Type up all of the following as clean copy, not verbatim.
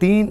3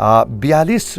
42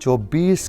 24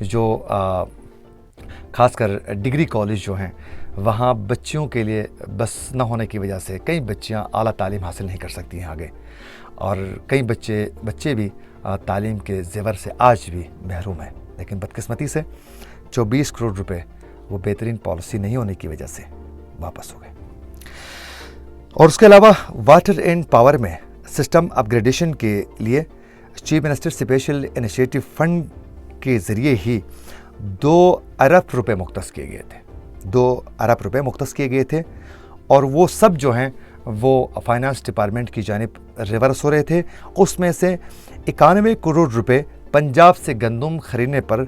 جو خاص کر ڈگری کالج جو ہیں وہاں بچیوں کے لیے بس نہ ہونے کی وجہ سے کئی بچیاں اعلیٰ تعلیم حاصل نہیں کر سکتی ہیں آگے، اور کئی بچے بھی تعلیم کے زیور سے آج بھی محروم ہیں، لیکن بدقسمتی سے 24 کروڑ روپے وہ بہترین پالیسی نہیں ہونے کی وجہ سے واپس ہو گئے۔ اور اس کے علاوہ واٹر اینڈ پاور میں سسٹم اپ گریڈیشن کے لیے chief minister special initiative fund کے ذریعے ہی 2 ارب روپے مختص کیے گئے تھے، 2 ارب روپے مختص کیے گئے تھے، اور وہ سب جو ہیں وہ فائنانس ڈپارٹمنٹ کی جانب ریورس ہو رہے تھے۔ اس میں سے 91 کروڑ روپے پنجاب سے گندم خریدنے پر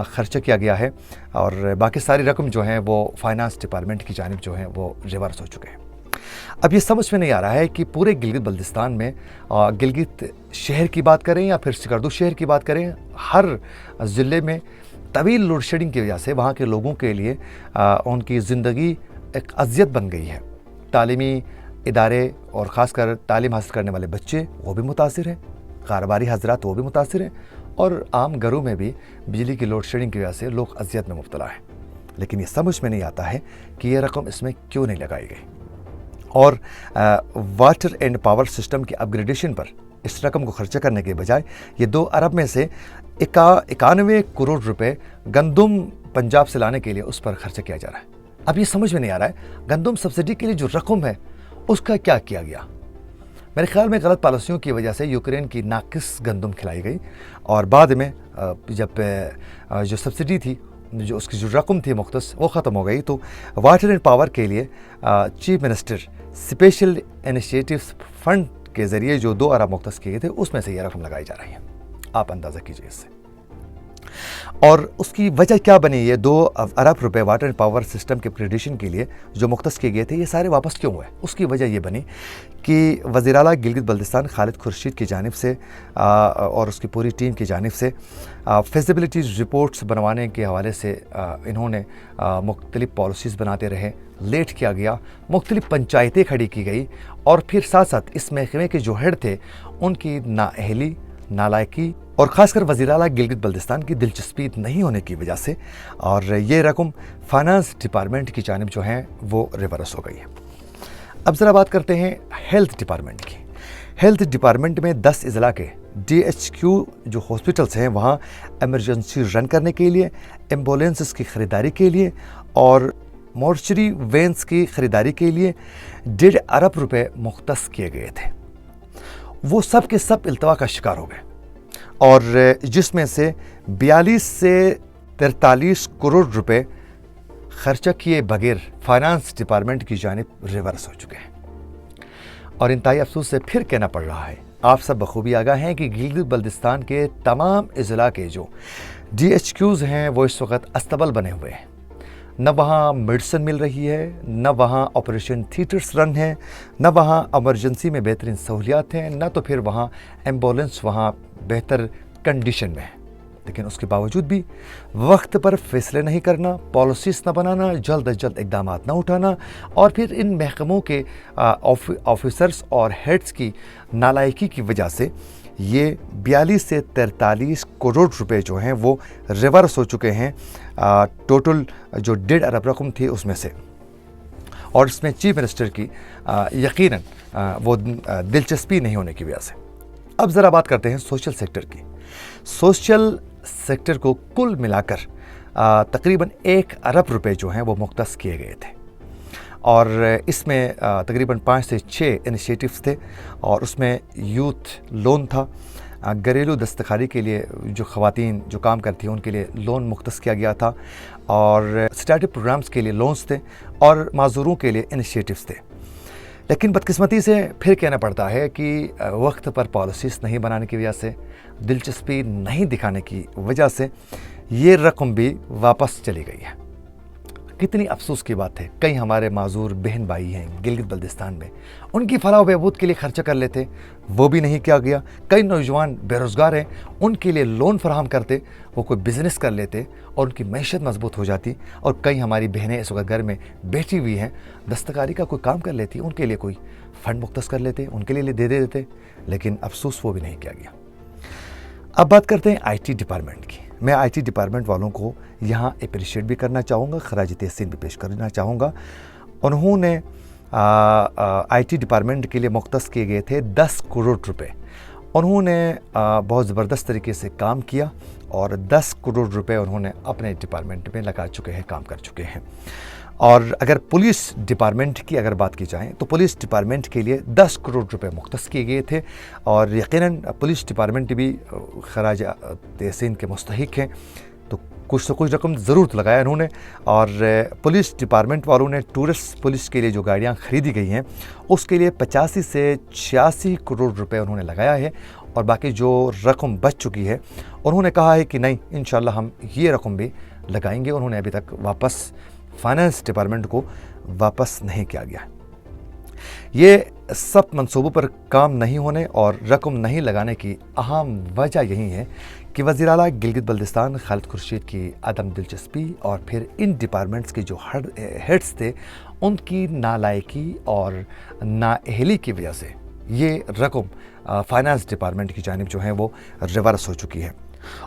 خرچہ کیا گیا ہے، اور باقی ساری رقم جو ہیں وہ فائنانس ڈپارٹمنٹ کی جانب جو ہیں وہ ریورس ہو چکے ہیں۔ اب یہ سمجھ میں نہیں آ رہا ہے کہ پورے گلگت بلتستان میں گلگت شہر کی بات کریں یا پھر سکردو شہر کی بات کریں، ہر ضلع میں طویل لوڈ شیڈنگ کی وجہ سے وہاں کے لوگوں کے لیے ان کی زندگی ایک اذیت بن گئی ہے۔ تعلیمی ادارے اور خاص کر تعلیم حاصل کرنے والے بچے وہ بھی متاثر ہیں، کاروباری حضرات وہ بھی متاثر ہیں، اور عام گھروں میں بھی بجلی کی لوڈ شیڈنگ کی وجہ سے لوگ اذیت میں مبتلا ہیں۔ لیکن یہ سمجھ میں نہیں آتا ہے کہ یہ رقم اس میں کیوں نہیں لگائی گئی، اور واٹر اینڈ پاور سسٹم کی اپ گریڈیشن پر اس رقم کو خرچہ کرنے کے بجائے یہ 2 ارب میں سے 91 کروڑ روپے گندم پنجاب سے لانے کے لیے اس پر خرچہ کیا جا رہا ہے۔ اب یہ سمجھ میں نہیں آ رہا ہے گندم سبسڈی کے لیے جو رقم ہے اس کا کیا کیا گیا۔ میرے خیال میں غلط پالیسیوں کی وجہ سے یوکرین کی ناقص گندم کھلائی گئی، اور بعد میں جب جو سبسڈی تھی، جو اس کی جو رقم تھی مختص، وہ ختم ہو گئی، تو واٹر اینڈ پاور کے لیے chief minister special initiative fund کے ذریعے جو 2 ارب مختص کیے تھے اس میں سے یہ رقم لگائی جا رہی ہے۔ آپ اندازہ کیجئے اس سے، اور اس کی وجہ کیا بنی؟ یہ 2 ارب روپے واٹر اینڈ پاور سسٹم کے اپگریڈیشن کے لیے جو مختص کیے گئے تھے یہ سارے واپس کیوں ہوئے؟ اس کی وجہ یہ بنی کہ وزیر اعلیٰ گلگت بلتستان خالد خورشید کی جانب سے اور اس کی پوری ٹیم کی جانب سے فیزیبلٹی رپورٹس بنوانے کے حوالے سے انہوں نے مختلف پالیسیز بناتے رہے، لیٹ کیا گیا، مختلف پنچایتیں کھڑی کی گئی، اور پھر ساتھ ساتھ اس محکمے کے جو ہیڈ تھے ان کی نااہلی، نالائکی، اور خاص کر وزیر اعلیٰ گلگت بلتستان کی دلچسپی نہیں ہونے کی وجہ سے، اور یہ رقم فائنانس ڈپارٹمنٹ کی جانب جو ہیں وہ ریورس ہو گئی ہے۔ اب ذرا بات کرتے ہیں ہیلتھ ڈپارٹمنٹ کی۔ ہیلتھ ڈپارٹمنٹ میں 10 اضلاع کے DHQ جو ہاسپٹلس ہیں وہاں ایمرجنسی رن کرنے کے لیے، ایمبولینسز کی خریداری کے لیے اور مورچری وینز کی خریداری کے لیے 1.5 ارب روپے مختص کیے گئے تھے۔ وہ سب کے سب التوا کا شکار ہو گئے، اور جس میں سے 42 سے 43 کروڑ روپے خرچہ کیے بغیر فائنانس ڈپارٹمنٹ کی جانب ریورس ہو چکے ہیں۔ اور انتہائی افسوس سے پھر کہنا پڑ رہا ہے، آپ سب بخوبی آگاہ ہیں کہ گلگت بلتستان کے تمام اضلاع کے جو DHQs ہیں وہ اس وقت استبل بنے ہوئے ہیں۔ نہ وہاں میڈیسن مل رہی ہے، نہ وہاں آپریشن تھیٹرز رن ہیں، نہ وہاں ایمرجنسی میں بہترین سہولیات ہیں، نہ تو پھر وہاں ایمبولینس وہاں بہتر کنڈیشن میں ہے۔ لیکن اس کے باوجود بھی وقت پر فیصلے نہیں کرنا، پالیسیز نہ بنانا، جلد از جلد اقدامات نہ اٹھانا، اور پھر ان محکموں کے آفیسرز اور ہیڈز کی نالائکی کی وجہ سے یہ 42 سے 43 کروڑ روپے جو ہیں وہ ریورس ہو چکے ہیں ٹوٹل جو 1.5 ارب رقم تھی اس میں سے، اور اس میں چیف منسٹر کی یقیناً وہ دلچسپی نہیں ہونے کی وجہ سے۔ اب ذرا بات کرتے ہیں سوشل سیکٹر کی۔ سوشل سیکٹر کو کل ملا کر تقریباً 1 ارب روپے جو ہیں وہ مختص کیے گئے تھے، اور اس میں تقریباً 5 سے 6 انیشیٹوز تھے، اور اس میں یوتھ لون تھا، گھریلو دستکاری کے لیے جو خواتین جو کام کرتی ہیں ان کے لیے لون مختص کیا گیا تھا، اور اسٹارٹ اپ پروگرامز کے لیے لونز تھے، اور معذوروں کے لیے انیشیٹوز تھے۔ لیکن بدقسمتی سے پھر کہنا پڑتا ہے کہ وقت پر پالیسیز نہیں بنانے کی وجہ سے، دلچسپی نہیں دکھانے کی وجہ سے یہ رقم بھی واپس چلی گئی ہے۔ کتنی افسوس کی بات ہے، کئی ہمارے معذور بہن بھائی ہیں گلگت بلتستان میں، ان کی فلاح و بہبود کے لیے خرچہ کر لیتے، وہ بھی نہیں کیا گیا۔ کئی نوجوان بے روزگار ہیں، ان کے لیے لون فراہم کرتے، وہ کوئی بزنس کر لیتے اور ان کی معیشت مضبوط ہو جاتی، اور کئی ہماری بہنیں اس وقت گھر میں بیٹھی ہوئی ہیں، دستکاری کا کوئی کام کر لیتی، ان کے لیے کوئی فنڈ مختص کر لیتے، ان کے لیے دے دیتے، لیکن افسوس وہ بھی نہیں کیا گیا۔ اب بات کرتے ہیں IT ڈپارٹمنٹ کی۔ میں آئی ٹی ڈپارٹمنٹ والوں کو یہاں اپریشیٹ بھی کرنا چاہوں گا, خراج تحسین بھی پیش کرنا چاہوں گا. انہوں نے آئی ٹی ڈپارٹمنٹ کے لیے مختص کیے گئے تھے 10 کروڑ روپے. انہوں نے بہت زبردست طریقے سے کام کیا اور 10 کروڑ روپے انہوں نے اپنے ڈپارٹمنٹ میں لگا چکے ہیں, کام کر چکے ہیں. اور اگر پولیس ڈپارٹمنٹ کی اگر بات کی جائے تو پولیس ڈپارٹمنٹ کے لیے 10 کروڑ روپے مختص کیے گئے تھے, اور یقیناً پولیس ڈپارٹمنٹ بھی خراج تحسین کے مستحق ہیں, تو کچھ تو کچھ رقم ضرور لگایا انہوں نے. اور پولیس ڈپارٹمنٹ والوں نے ٹورسٹ پولیس کے لیے جو گاڑیاں خریدی گئی ہیں اس کے لیے 85 سے 86 کروڑ روپے انہوں نے لگایا ہے, اور باقی جو رقم بچ چکی ہے انہوں نے کہا ہے کہ نہیں انشاءاللہ ہم یہ رقم بھی لگائیں گے. انہوں نے ابھی تک واپس فائنانس ڈپارٹمنٹ کو واپس نہیں کیا گیا. یہ سب منصوبوں پر کام نہیں ہونے اور رقم نہیں لگانے کی اہم وجہ یہی ہے کہ وزیر اعلیٰ گلگت بلتستان خالد خورشید کی عدم دلچسپی اور پھر ان ڈپارٹمنٹس کے جو ہیڈز تھے ان کی نالائقی اور نااہلی کی وجہ سے یہ رقم فائنانس ڈپارٹمنٹ کی جانب جو ہے وہ ریورس ہو چکی ہے.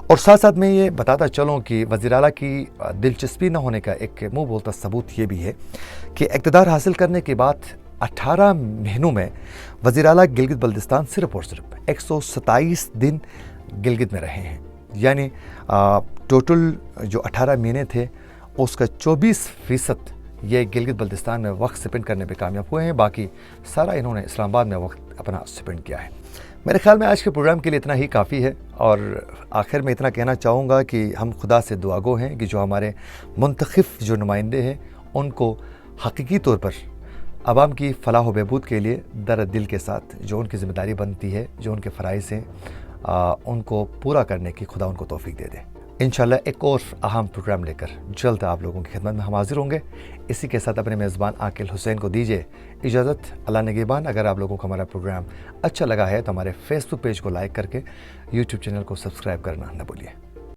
اور ساتھ ساتھ میں یہ بتاتا چلوں کہ وزیر اعلیٰ کی دلچسپی نہ ہونے کا ایک منہ بولتا ثبوت یہ بھی ہے کہ اقتدار حاصل کرنے کے بعد 18 مہینوں میں وزیر اعلیٰ گلگت بلتستان صرف اور صرف 127 دن گلگت میں رہے ہیں. یعنی ٹوٹل جو 18 مہینے تھے اس کا 24% یہ گلگت بلتستان میں وقت سپینڈ کرنے پہ کامیاب ہوئے ہیں, باقی سارا انہوں نے اسلام آباد میں وقت اپنا سپینڈ کیا ہے. میرے خیال میں آج کے پروگرام کے لیے اتنا ہی کافی ہے, اور آخر میں اتنا کہنا چاہوں گا کہ ہم خدا سے دعا گو ہیں کہ جو ہمارے منتخب جو نمائندے ہیں ان کو حقیقی طور پر عوام کی فلاح و بہبود کے لیے درد دل کے ساتھ جو ان کی ذمہ داری بنتی ہے, جو ان کے فرائض ہیں, ان کو پورا کرنے کی خدا ان کو توفیق دے دے. انشاءاللہ ایک اور اہم پروگرام لے کر جلد آپ لوگوں کی خدمت میں ہم حاضر ہوں گے. اسی کے ساتھ اپنے میزبان عاقل حسین کو دیجیے اجازت. اللہ نگہبان. اگر آپ لوگوں کو ہمارا پروگرام اچھا لگا ہے تو ہمارے فیس بک پیج کو لائک کر کے یوٹیوب چینل کو سبسکرائب کرنا نہ بھولیے.